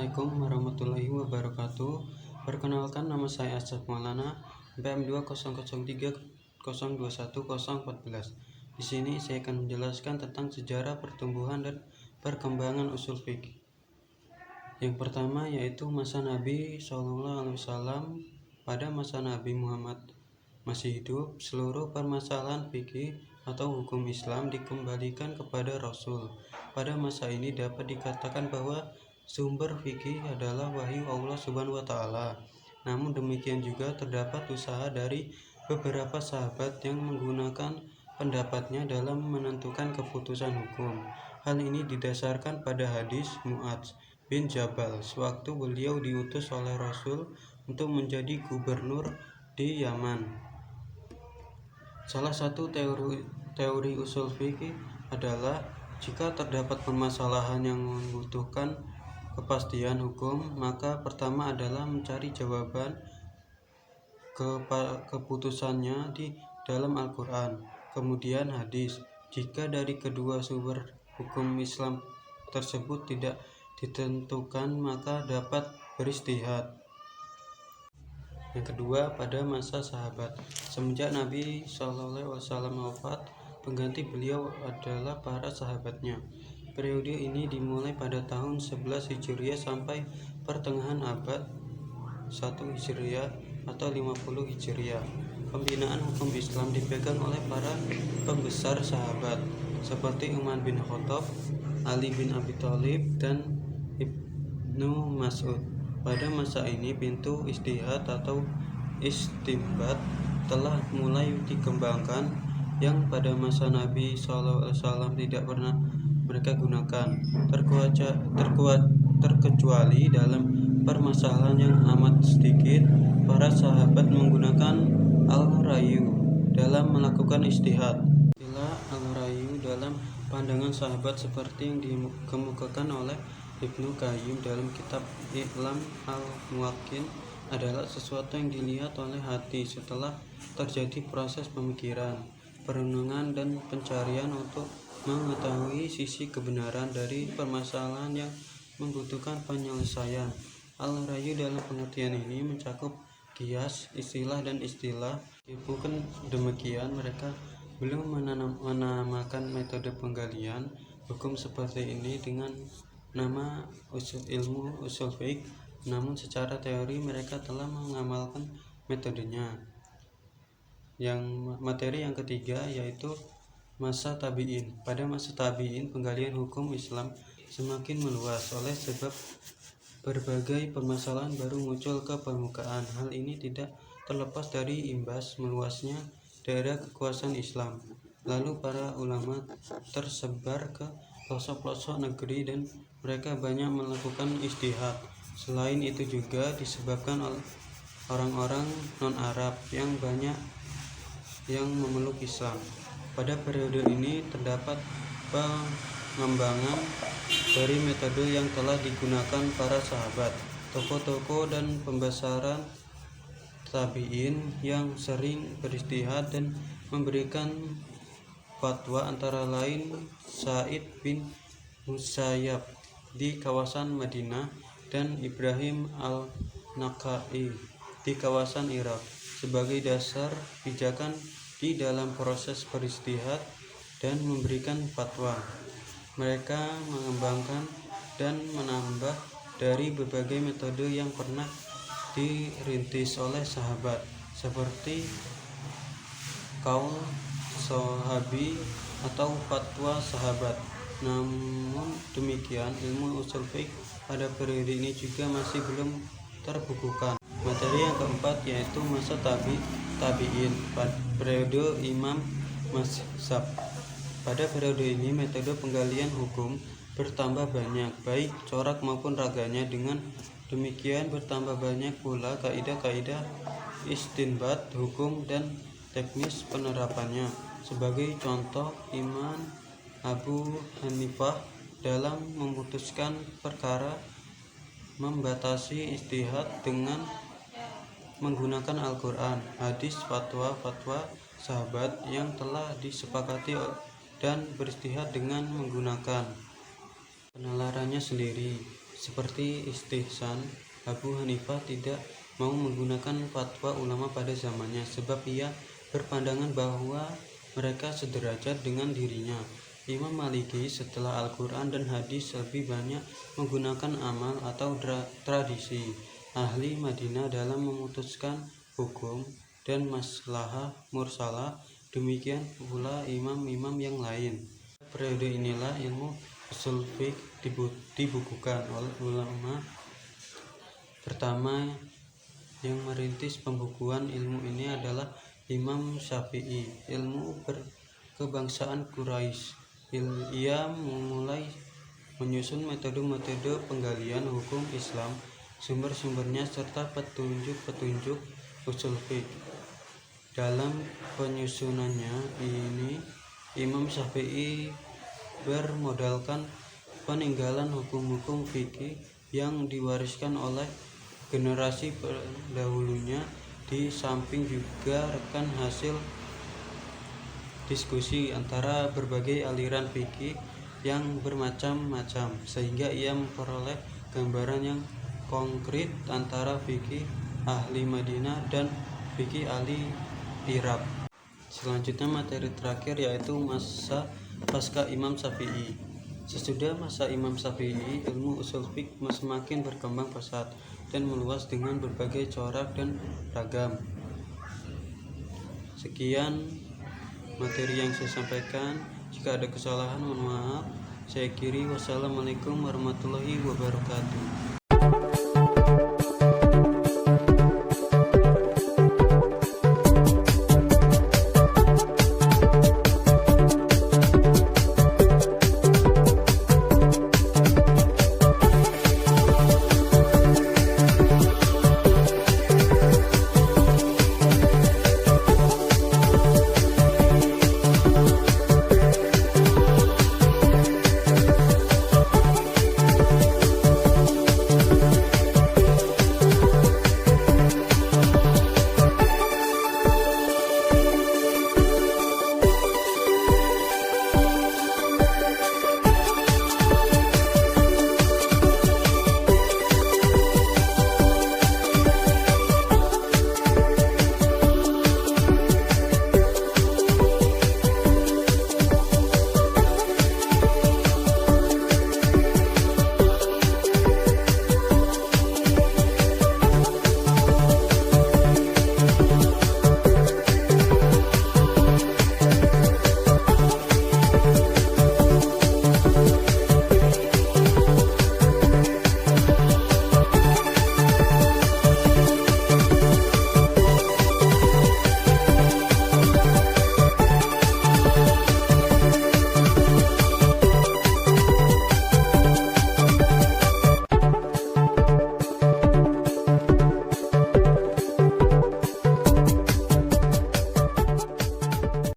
Assalamualaikum warahmatullahi wabarakatuh. Perkenalkan, nama saya Asad Maulana, BM 20030210414. Di sini saya akan menjelaskan tentang sejarah pertumbuhan dan perkembangan usul fikih. Yang pertama yaitu masa Nabi SAW. Pada masa Nabi Muhammad masih hidup, seluruh permasalahan fikih atau hukum Islam dikembalikan kepada Rasul. Pada masa ini dapat dikatakan bahwa sumber fikih adalah wahyu Allah Subhanahu wa Ta'ala. Namun demikian juga terdapat usaha dari beberapa sahabat yang menggunakan pendapatnya dalam menentukan keputusan hukum. Hal ini didasarkan pada hadis Mu'adz bin Jabal sewaktu beliau diutus oleh Rasul untuk menjadi gubernur di Yaman. Salah satu teori usul fikih adalah jika terdapat permasalahan yang membutuhkan kepastian hukum, maka pertama adalah mencari jawaban keputusannya di dalam Al-Quran, kemudian hadis. Jika dari kedua sumber hukum Islam tersebut tidak ditentukan, maka dapat beristihad. Yang kedua, pada masa sahabat. Semenjak Nabi SAW wafat, pengganti beliau adalah para sahabatnya. Periode ini dimulai pada tahun 11 Hijriah sampai pertengahan abad 1 Hijriah atau 50 Hijriah. Pembinaan hukum Islam dipegang oleh para pembesar sahabat seperti Umar bin Khattab, Ali bin Abi Thalib, dan Ibnu Mas'ud. Pada masa ini pintu ijtihad atau istinbat telah mulai dikembangkan yang pada masa Nabi SAW tidak pernah mereka gunakan, terkecuali dalam permasalahan yang amat sedikit. Para sahabat menggunakan al-rayu dalam melakukan ijtihad. Istilah al-rayu dalam pandangan sahabat seperti yang dikemukakan oleh Ibnu Qayyim dalam kitab I'lam al-Muwaqqi'in adalah sesuatu yang dilihat oleh hati setelah terjadi proses pemikiran, perenungan, dan pencarian untuk mengetahui sisi kebenaran dari permasalahan yang membutuhkan penyelesaian. Al-rayu dalam pengertian ini mencakup qiyas, istilah, dan istilah. Bukan demikian, mereka belum menamakan metode penggalian hukum seperti ini dengan nama ilmu usul fiqh, namun secara teori mereka telah mengamalkan metodenya. Materi yang ketiga yaitu masa tabi'in. Pada masa tabi'in, penggalian hukum Islam semakin meluas oleh sebab berbagai permasalahan baru muncul ke permukaan. Hal ini tidak terlepas dari imbas meluasnya daerah kekuasaan Islam. Lalu para ulama tersebar ke pelosok-pelosok negeri dan mereka banyak melakukan ijtihad. Selain itu juga disebabkan oleh orang-orang non-Arab yang banyak yang memeluk Islam. Pada periode ini terdapat pengembangan dari metode yang telah digunakan para sahabat, tokoh-tokoh, dan pembesaran tabi'in yang sering berijtihad dan memberikan fatwa, antara lain Sa'id bin Musayyab di kawasan Madinah dan Ibrahim al-Nakhai di kawasan Irak sebagai dasar pijakan di dalam proses berijtihad dan memberikan fatwa. Mereka mengembangkan dan menambah dari berbagai metode yang pernah dirintis oleh sahabat seperti qaul sahabi atau fatwa sahabat. Namun demikian, ilmu usul fiqh pada periode ini juga masih belum terbukukan. Materi yang keempat yaitu masa tabi'in pada periode Imam Mazhab. Pada periode ini metode penggalian hukum bertambah banyak, baik corak maupun raganya. Dengan demikian bertambah banyak pula kaidah-kaidah istinbat hukum dan teknis penerapannya. Sebagai contoh, Imam Abu Hanifah dalam memutuskan perkara membatasi ijtihad dengan menggunakan Al-Quran, hadis, fatwa-fatwa sahabat yang telah disepakati dan berijtihad dengan menggunakan penalarannya sendiri. seperti istihsan. Abu Hanifah tidak mau menggunakan fatwa ulama pada zamannya sebab ia berpandangan bahwa mereka sederajat dengan dirinya. Imam Maliki setelah Al-Quran dan hadis lebih banyak menggunakan amal atau tradisi ahli Madinah dalam memutuskan hukum dan maslahah mursalah. Demikian pula imam-imam yang lain. Periode inilah ilmu usul fiqh dibukukan oleh ulama pertama yang merintis pembukuan ilmu ini adalah Imam Syafi'i. Ilmu berkebangsaan Quraisy. Ia memulai menyusun metode-metode penggalian hukum Islam, sumber-sumbernya serta petunjuk-petunjuk usul fiqh. Dalam penyusunannya ini, Imam Syafi'i bermodalkan peninggalan hukum-hukum fikih yang diwariskan oleh generasi pendahulunya, di samping juga rekan hasil diskusi antara berbagai aliran fikih yang bermacam-macam, sehingga ia memperoleh gambaran yang konkret antara fikih ahli Madinah dan fikih ahli Irak. Selanjutnya materi terakhir yaitu masa pasca Imam Syafi'i. Sesudah masa Imam Syafi'i, ilmu usul fiqh semakin berkembang pesat dan meluas dengan berbagai corak dan ragam. Sekian materi yang saya sampaikan. Jika ada kesalahan mohon maaf. Saya akhiri. Wassalamualaikum warahmatullahi wabarakatuh.